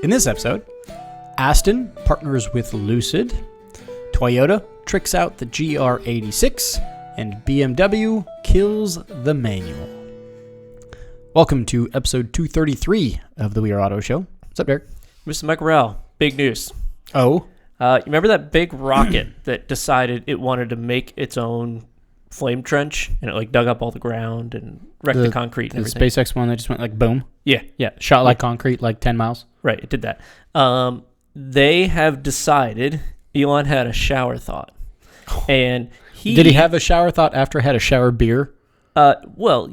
In this episode, Aston partners with Lucid, Toyota tricks out the GR86, and BMW kills the manual. Welcome to episode 233 of the We Are Auto Show. What's up, Derek? Mr. Mike Morrell, big news. Oh? You remember that big rocket that decided it wanted to make its own flame trench, and it dug up all the ground and wrecked the concrete and everything? The SpaceX one that just went boom? Yeah. Shot like concrete 10 miles? Right, it did that. They have decided Elon had a shower thought. And Did he have a shower thought after he had a shower beer? We'll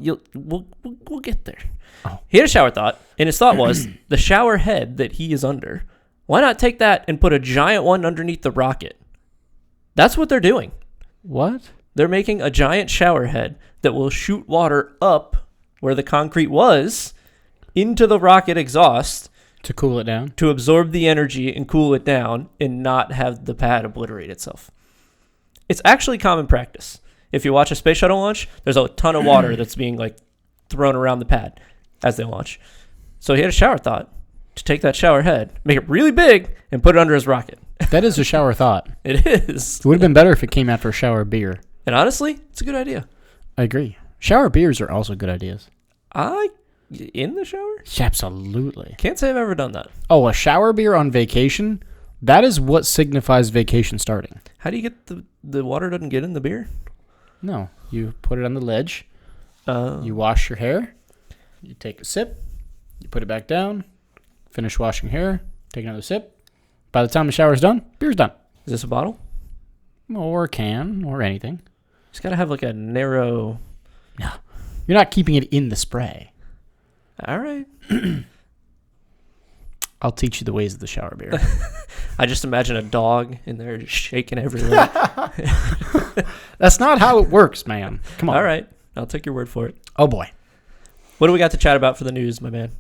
get there. Oh. He had a shower thought, and his thought was, the shower head that he is under, why not take that and put a giant one underneath the rocket? That's what they're doing. What? They're making a giant shower head that will shoot water up where the concrete was into the rocket exhaust. To cool it down? To absorb the energy and cool it down and not have the pad obliterate itself. It's actually common practice. If you watch a space shuttle launch, there's a ton of water that's being thrown around the pad as they launch. So he had a shower thought to take that shower head, make it really big, and put it under his rocket. That is a shower thought. It is. It would have been better if it came after a shower beer. And honestly, it's a good idea. I agree. Shower beers are also good ideas. In the shower? Absolutely. Can't say I've ever done that. Oh, a shower beer on vacation? That is what signifies vacation starting. How do you get the water doesn't get in the beer? No. You put it on the ledge. You wash your hair. You take a sip. You put it back down. Finish washing hair. Take another sip. By the time the shower's done, beer's done. Is this a bottle? Or a can, or anything. It's got to have a narrow... No. You're not keeping it in the spray. All right. I'll teach you the ways of the shower beer. I just imagine a dog in there just shaking everywhere. That's not how it works, man. Come on. All right. I'll take your word for it. Oh, boy. What do we got to chat about for the news, my man?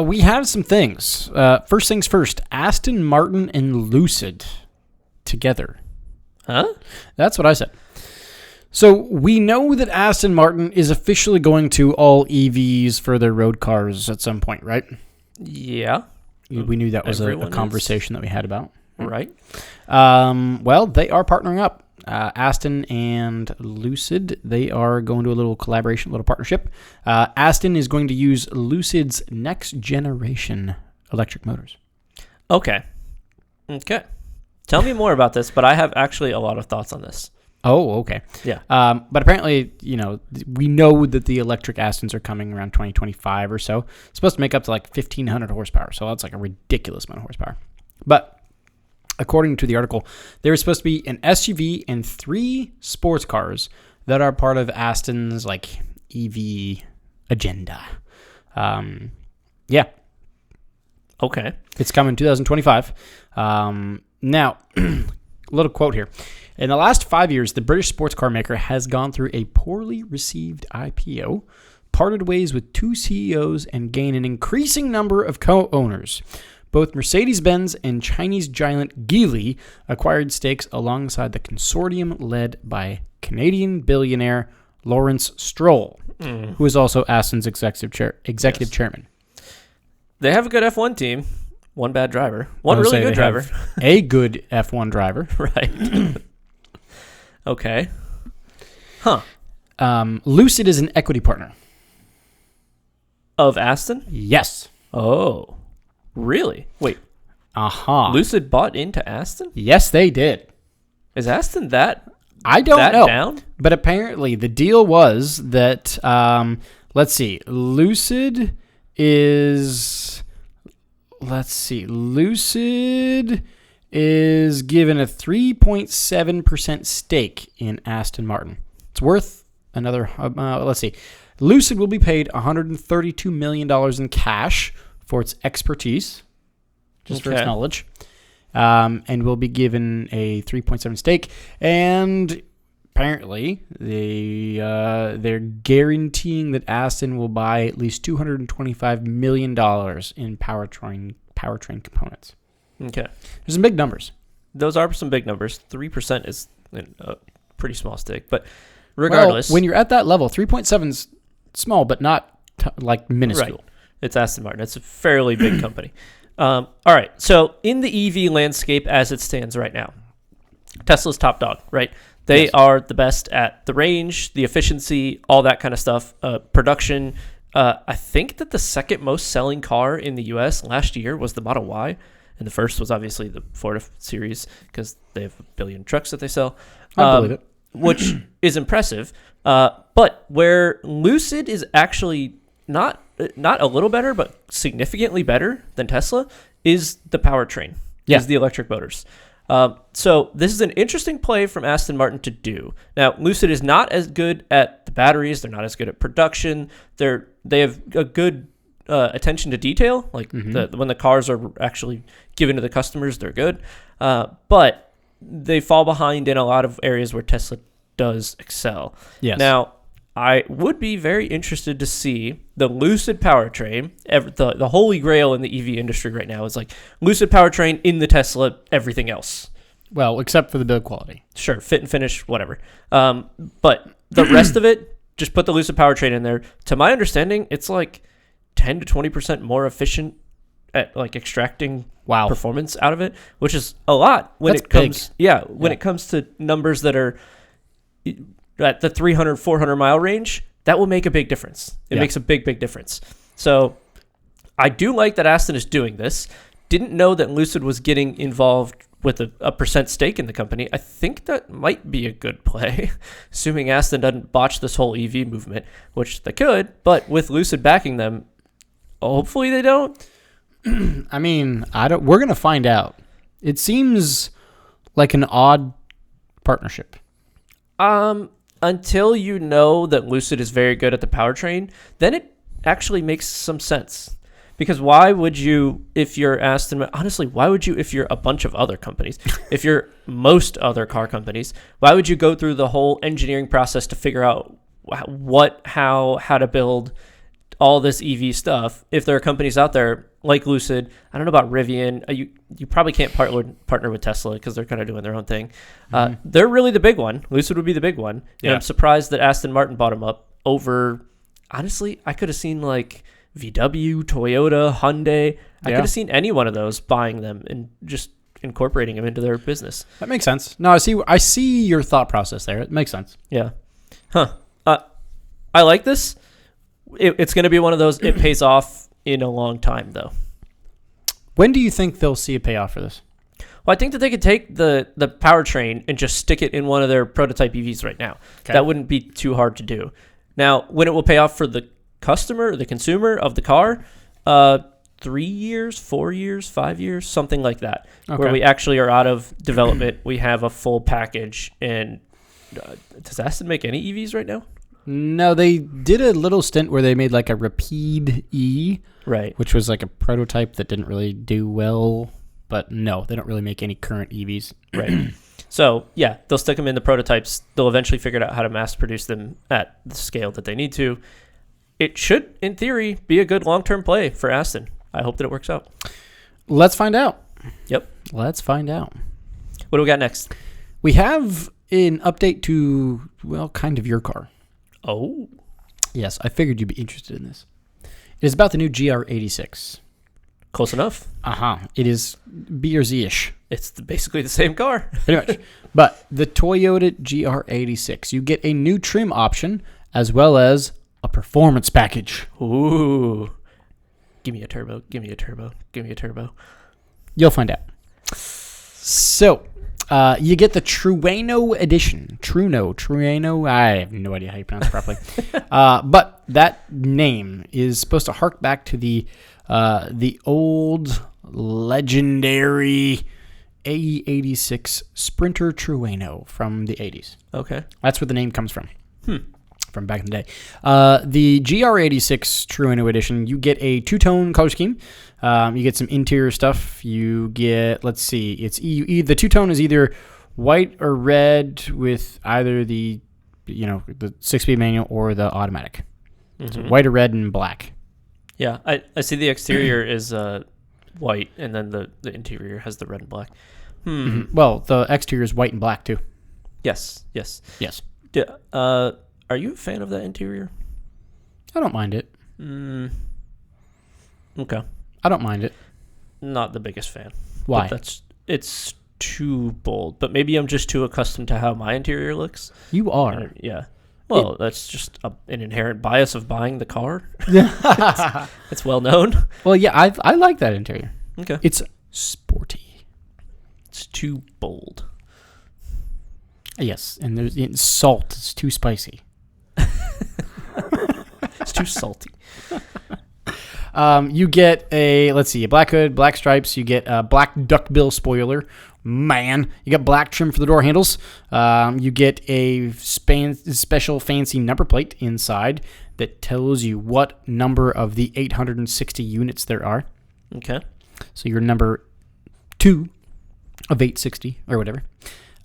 We have some things. First things first. Aston Martin and Lucid together. Huh? That's what I said. So we know that Aston Martin is officially going to all EVs for their road cars at some point, right? Yeah. We knew that was a conversation that we had about. Right. Well, they are partnering up. Aston and Lucid, they are going to a little collaboration, a little partnership. Aston is going to use Lucid's next generation electric motors. Okay. Tell me more about this, but I have actually a lot of thoughts on this. Oh, okay. Yeah. But apparently, we know that the electric Astons are coming around 2025 or so. It's supposed to make up to 1,500 horsepower, so that's a ridiculous amount of horsepower. But according to the article, there is supposed to be an SUV and 3 sports cars that are part of Aston's EV agenda. Yeah. Okay. It's coming 2025. Now, a little quote here. In the last 5 years, the British sports car maker has gone through a poorly received IPO, parted ways with 2 CEOs, and gained an increasing number of co-owners. Both Mercedes-Benz and Chinese giant Geely acquired stakes alongside the consortium led by Canadian billionaire Lawrence Stroll, who is also Aston's executive chairman. They have a good F1 team. One bad driver. One really good driver. A good F1 driver. Right. Okay. Huh. Lucid is an equity partner. Of Aston? Yes. Oh. Really? Wait. Uh-huh. Lucid bought into Aston? Yes, they did. Is Aston that I don't know. Down? But apparently the deal was that, let's see, Lucid is given a 3.7% stake in Aston Martin. It's worth another, Lucid will be paid $132 million in cash for its expertise, for its knowledge, and will be given a 3.7 stake. And apparently, they're guaranteeing that Aston will buy at least $225 million in powertrain components. Okay. There's some big numbers. Those are some big numbers. 3% is a pretty small stake. But regardless. Well, when you're at that level, 3.7 is small, but not minuscule. Right. It's Aston Martin. It's a fairly big company. All right. So in the EV landscape as it stands right now, Tesla's top dog, right? They Yes. are the best at the range, the efficiency, all that kind of stuff, production. I think that the second most selling car in the U.S. last year was the Model Y, and the first was obviously the Ford Series because they have 1 billion trucks that they sell. I believe it. Which is impressive. But where Lucid is actually not a little better, but significantly better than Tesla is the powertrain, is the electric motors. So this is an interesting play from Aston Martin to do. Now, Lucid is not as good at the batteries. They're not as good at production. They have a good attention to detail. Like when the cars are actually given to the customers, they're good. But they fall behind in a lot of areas where Tesla does excel. Yes. Now, I would be very interested to see the Lucid powertrain. The holy grail in the EV industry right now is like Lucid powertrain in the Tesla, everything else. Well, except for the build quality. Sure, fit and finish, whatever. But the rest of it, just put the Lucid powertrain in there. To my understanding, it's like 10 to 20% more efficient at like extracting performance out of it, which is a lot when That's it comes. big. When it comes to numbers that are at the 300, 400 mile range, that will make a big difference. It makes a big difference. So I do like that Aston is doing this. Didn't know that Lucid was getting involved with a percent stake in the company. I think that might be a good play, assuming Aston doesn't botch this whole EV movement, which they could, but with Lucid backing them, hopefully they don't. I mean, we're going to find out. It seems like an odd partnership. Until you know that Lucid is very good at the powertrain, then it actually makes some sense. Because why would you, if you're Aston, honestly, why would you, if you're a bunch of other companies, if you're most other car companies, why would you go through the whole engineering process to figure out how to build all this EV stuff if there are companies out there like Lucid? I don't know about Rivian. You probably can't partner with Tesla because they're kind of doing their own thing. They're really the big one. Lucid would be the big one. And I'm surprised that Aston Martin bought them up over, honestly, I could have seen like VW, Toyota, Hyundai. I could have seen any one of those buying them and just incorporating them into their business. That makes sense. No, I see your thought process there. It makes sense. Yeah. I like this. It's going to be one of those, it pays off in a long time, though. When do you think they'll see a payoff for this? Well, I think that they could take the powertrain and just stick it in one of their prototype EVs right now. Okay. That wouldn't be too hard to do. Now, when it will pay off for the customer, the consumer of the car, 3 years, 4 years, 5 years, something like that, where we actually are out of development. We have a full package. And does Aston make any EVs right now? No, they did a little stint where they made like a Rapide E, right? Which was like a prototype that didn't really do well. But no, they don't really make any current EVs. Right. So yeah, they'll stick them in the prototypes. They'll eventually figure out how to mass produce them at the scale that they need to. It should, in theory, be a good long-term play for Aston. I hope that it works out. Let's find out. Yep. Let's find out. What do we got next? We have an update to, well, kind of your car. Oh. Yes, I figured you'd be interested in this. It is about the new GR86. Close enough. It is B or Z-ish. It's basically the same car. Pretty much. But the Toyota GR86, you get a new trim option as well as a performance package. Ooh. Give me a turbo. Give me a turbo. Give me a turbo. You'll find out. So, you get the Trueno edition. Trueno. I have no idea how you pronounce it properly. But that name is supposed to hark back to the old legendary AE86 Sprinter Trueno from the 80s. Okay. That's where the name comes from. From back in the day. The GR86 Trueno edition, you get a two-tone color scheme. You get some interior stuff. You get, let's see, the two-tone is either white or red with either the 6-speed manual or the automatic. So white or red and black. Yeah, I see the exterior is white, and then the interior has the red and black. Well, the exterior is white and black, too. Yes. Are you a fan of that interior? I don't mind it. Okay. I don't mind it. not the biggest fan. Why? But it's too bold. But maybe I'm just too accustomed to how my interior looks. You are. Yeah. Well, that's just an inherent bias of buying the car. It's well known. Well, yeah, I like that interior. Okay. It's sporty. It's too bold. Yes, and there's salt. It's too spicy. It's too salty. You get a black hood, black stripes. You get a black duckbill spoiler. Man, you got black trim for the door handles. You get a special fancy number plate inside that tells you what number of the 860 units there are. Okay. So you're number 2 of 860 or whatever.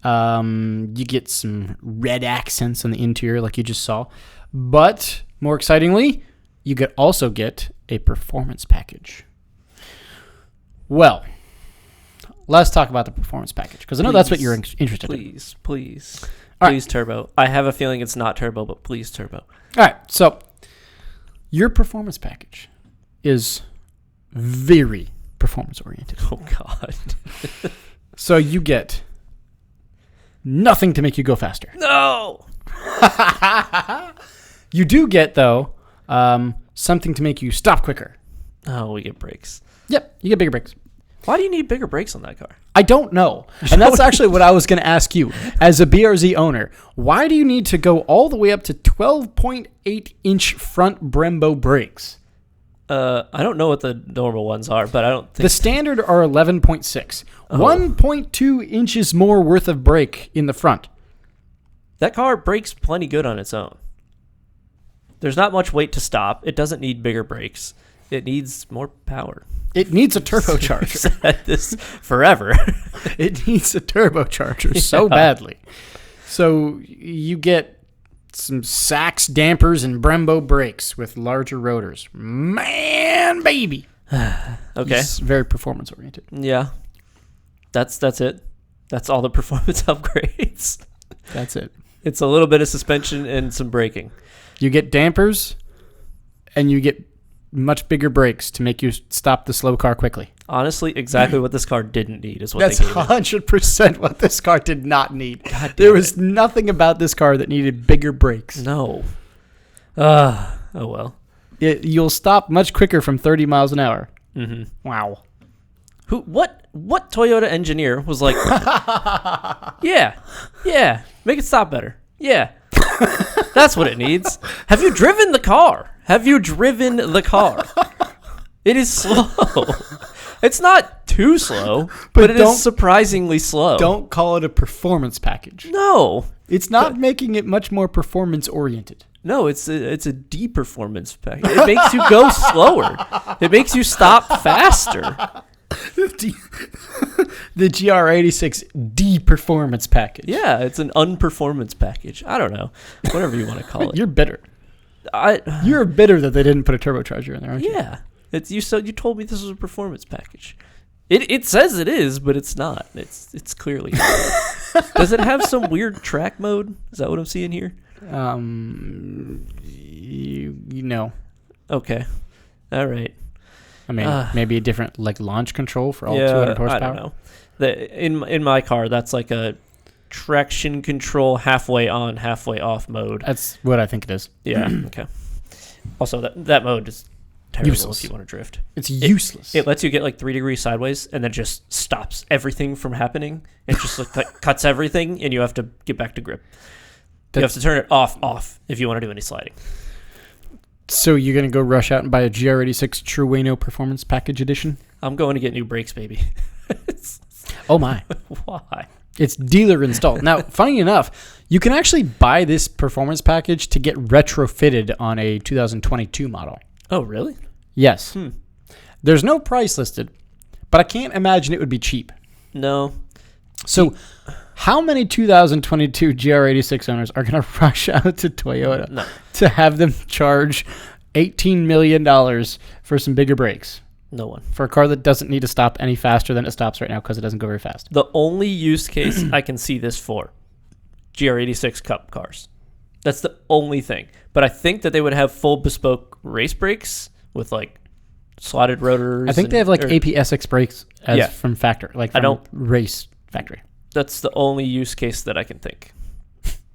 You get some red accents on the interior like you just saw. But more excitingly, you could also get a performance package. Well, let's talk about the performance package because I know that's what you're interested in. Please, All right. turbo. I have a feeling it's not turbo, but please turbo. All right, so your performance package is very performance oriented. Oh God. So you get nothing to make you go faster. No. You do get, though, something to make you stop quicker. Oh, we get brakes. Yep, you get bigger brakes. Why do you need bigger brakes on that car? I don't know. And that's actually what I was going to ask you. As a BRZ owner, why do you need to go all the way up to 12.8-inch front Brembo brakes? I don't know what the normal ones are, but I don't think... The standard are 11.6. Oh. 1.2 inches more worth of brake in the front. That car brakes plenty good on its own. There's not much weight to stop. It doesn't need bigger brakes. It needs more power. It needs a turbocharger. I've said this forever. It needs a turbocharger so badly. So you get some Sachs dampers and Brembo brakes with larger rotors. Man, baby. Okay. It's very performance oriented. Yeah. That's it. That's all the performance upgrades. That's it. It's a little bit of suspension and some braking. You get dampers and you get much bigger brakes to make you stop the slow car quickly. Honestly, exactly what this car didn't need is what That's they gave it. 100% what this car did not need. God There damn was it. nothing about this car that needed bigger brakes. No. Oh well. You'll stop much quicker from 30 miles an hour. Mm-hmm. Wow. What Toyota engineer was like, yeah, make it stop better. Yeah. That's what it needs. Have you driven the car? It is slow. It's not too slow, but it is surprisingly slow. Don't call it a performance package. No. It's not making it much more performance oriented. No, it's a D-performance package. It makes you go slower. It makes you stop faster. The GR86 D performance package. Yeah, it's an unperformance package. I don't know. Whatever you want to call it. You're bitter. You're bitter that they didn't put a turbocharger in there, aren't you? Yeah. You told me this was a performance package. It says it is, but it's not. It's clearly not. Does it have some weird track mode? Is that what I'm seeing here? You know. Okay. All right. I mean, maybe a different launch control for all 200 horsepower. I don't know. In my car, that's like a traction control halfway on, halfway off mode. That's what I think it is. Yeah. Okay. Also, that mode is terrible Useless. if you want to drift. It's useless. It lets you get like 3 degrees sideways and then just stops everything from happening. It just cuts everything, and you have to get back to grip. You have to turn it off if you want to do any sliding. So you're going to go rush out and buy a GR86 Trueno Performance Package Edition? I'm going to get new brakes, baby. Oh, my. Why? It's dealer installed. Now, funny enough, you can actually buy this performance package to get retrofitted on a 2022 model. Oh, really? Yes. There's no price listed, but I can't imagine it would be cheap. No. So how many 2022 GR86 owners are going to rush out to Toyota to have them charge $18 million for some bigger brakes? No one. For a car that doesn't need to stop any faster than it stops right now because it doesn't go very fast. The only use case I can see this for, GR86 Cup cars. That's the only thing. But I think that they would have full bespoke race brakes with like slotted rotors. I think they have like APSX brakes from factory, like from race factory. That's the only use case that I can think.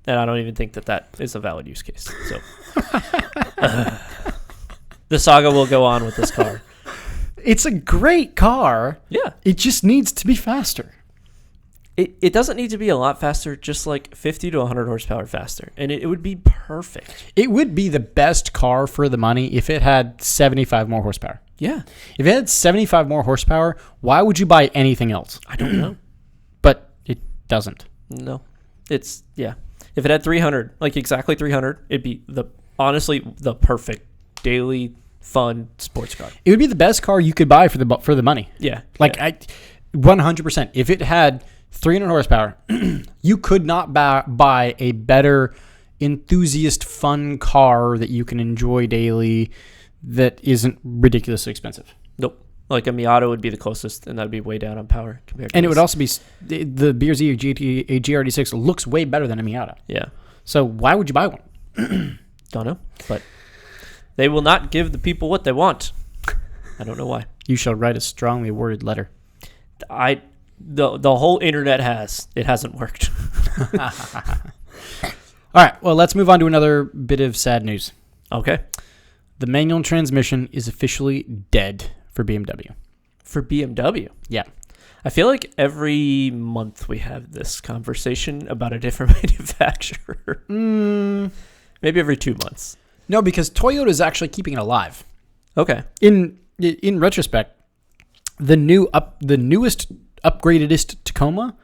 And I don't even think that is a valid use case. So the saga will go on with this car. It's a great car. Yeah. It just needs to be faster. It doesn't need to be a lot faster, just like 50 to 100 horsepower faster. And it would be perfect. It would be the best car for the money if it had 75 more horsepower. Yeah. If it had 75 more horsepower, why would you buy anything else? I don't know. But it doesn't. No. It's, yeah. If it had 300, like exactly 300, it'd be honestly the perfect daily fun sports car. It would be the best car you could buy for the money. Yeah. Like 100%. If it had 300 horsepower, you could not buy a better enthusiast fun car that you can enjoy daily that isn't ridiculously expensive. Nope. Like a Miata would be the closest, and that'd be way down on power compared to And it would also be the BRZ GR86 looks way better than a Miata. Yeah. So why would you buy one? Don't know, but they will not give the people what they want. I don't know why. You shall write a strongly worded letter. The whole internet it hasn't worked. All right, well, let's move on to another bit of sad news. Okay. The manual transmission is officially dead for BMW. For BMW? Yeah. I feel like every month we have this conversation about a different manufacturer. Maybe every 2 months. No, because Toyota is actually keeping it alive. Okay. In retrospect, the newest upgradedest Tacoma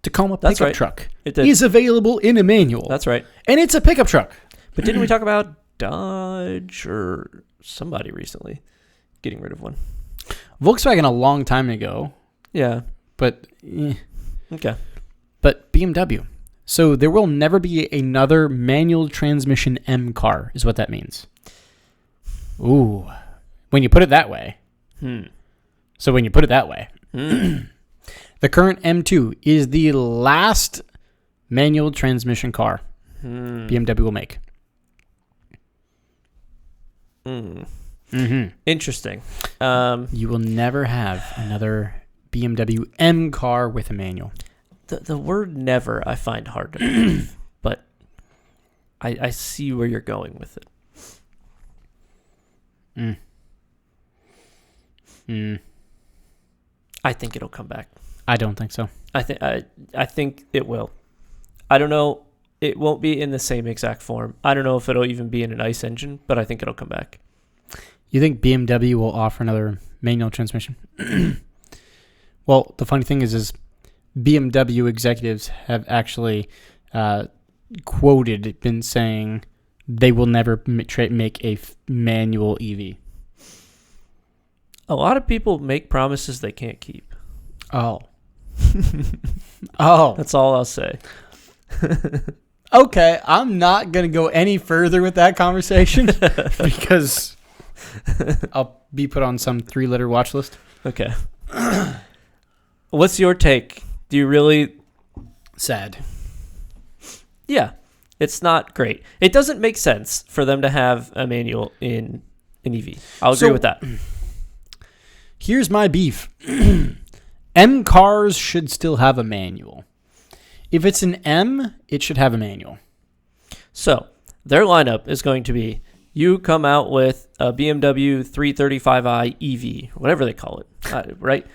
pickup truck is available in a manual. That's right. And it's a pickup truck. But didn't we talk about Dodge or somebody recently getting rid of one? Volkswagen a long time ago. Yeah. But okay. But BMW. So there will never be another manual transmission M car, is what that means. Ooh. When you put it that way. So when you put it that way. The current M2 is the last manual transmission car BMW will make. Interesting. You will never have another BMW M car with a manual. The word never I find hard to believe, but I see where you're going with it. I think it'll come back. I don't think so. I think it will. I don't know. It won't be in the same exact form. I don't know if it'll even be in an ICE engine, but I think it'll come back. You think BMW will offer another manual transmission? Well, the funny thing is BMW executives have actually been saying they will never make a manual EV. A lot of people make promises they can't keep. Oh. Oh. That's all I'll say. Okay, I'm not going to go any further with that conversation because I'll be put on some 3-letter watch list. Okay. What's your take? Do you really... Sad. Yeah. It's not great. It doesn't make sense for them to have a manual in an EV. I'll agree with that. Here's my beef. M cars should still have a manual. If it's an M, it should have a manual. So, their lineup is going to be, you come out with a BMW 335i EV, whatever they call it, right?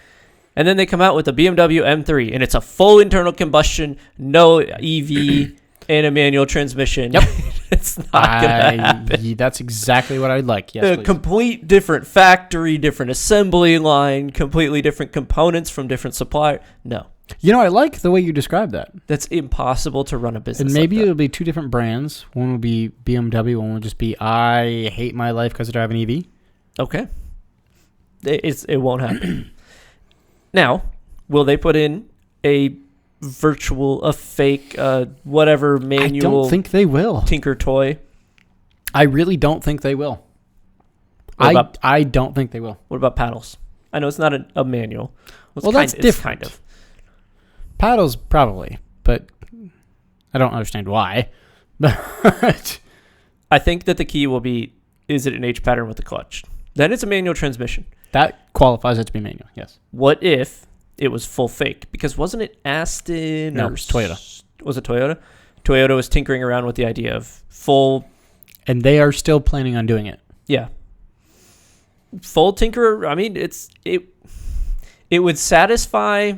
And then they come out with a BMW M3, and it's a full internal combustion, no EV, and a manual transmission. Yep. It's not going to happen. That's exactly what I'd like. Yes, a complete different factory, different assembly line, completely different components from different suppliers. No. You know, I like the way you described that. That's impossible to run a business. And maybe like it'll be 2 different brands. One will be BMW. One will just be, I hate my life because I drive an EV. Okay. It won't happen. Now, will they put in a fake, whatever manual? I don't think they will. Tinker toy? I really don't think they will. I don't think they will. What about paddles? I know it's not a manual. Well, that's different. It's kind of. Paddles, probably, but I don't understand why. But I think that the key will be, is it an H pattern with a clutch? Then it's a manual transmission. That qualifies it to be manual, yes. What if it was full fake? Because wasn't it Aston? No, it was Toyota. Was it Toyota? Toyota was tinkering around with the idea of full. And they are still planning on doing it. Yeah. Full tinker. I mean, it would satisfy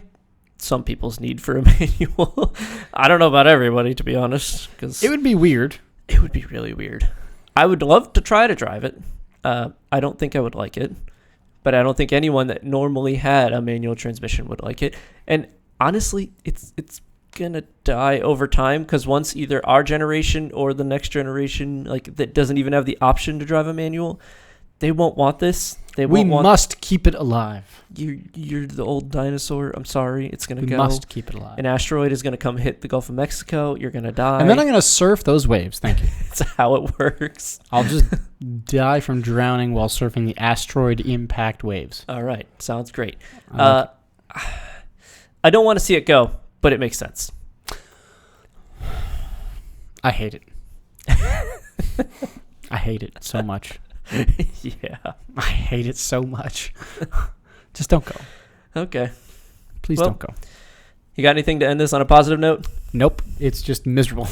some people's need for a manual. I don't know about everybody, to be honest, because It would be weird. it would be really weird. I would love to try to drive it. I don't think I would like it, but I don't think anyone that normally had a manual transmission would like it. And honestly, it's gonna die over time, because once either our generation or the next generation, like, that doesn't even have the option to drive a manual, they won't want this. We must keep it alive. You're the old dinosaur. I'm sorry. It's going to go. We must keep it alive. An asteroid is going to come hit the Gulf of Mexico. You're going to die. And then I'm going to surf those waves. Thank you. That's how it works. I'll just die from drowning while surfing the asteroid impact waves. All right. Sounds great. I I don't want to see it go, but it makes sense. I hate it. I hate it so much. Yeah. I hate it so much. Just don't go. Okay. Please Well, don't go. You got anything to end this on a positive note? Nope. It's just miserable.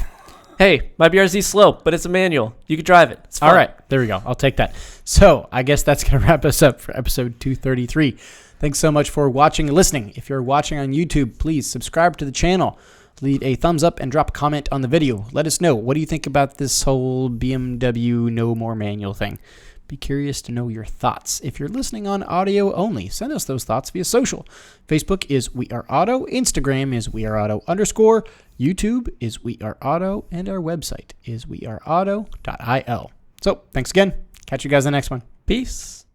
Hey, my BRZ's slow, but it's a manual. You can drive it. It's fun. All right. There we go. I'll take that. So I guess that's going to wrap us up for episode 233. Thanks so much for watching and listening. If you're watching on YouTube, please subscribe to the channel. Leave a thumbs up and drop a comment on the video. Let us know. What do you think about this whole BMW no more manual thing? Be curious to know your thoughts. If you're listening on audio only, send us those thoughts via social. Facebook is We Are Auto. Instagram is We Are Auto _. YouTube is We Are Auto. And our website is weareauto.io. So thanks again. Catch you guys in the next one. Peace.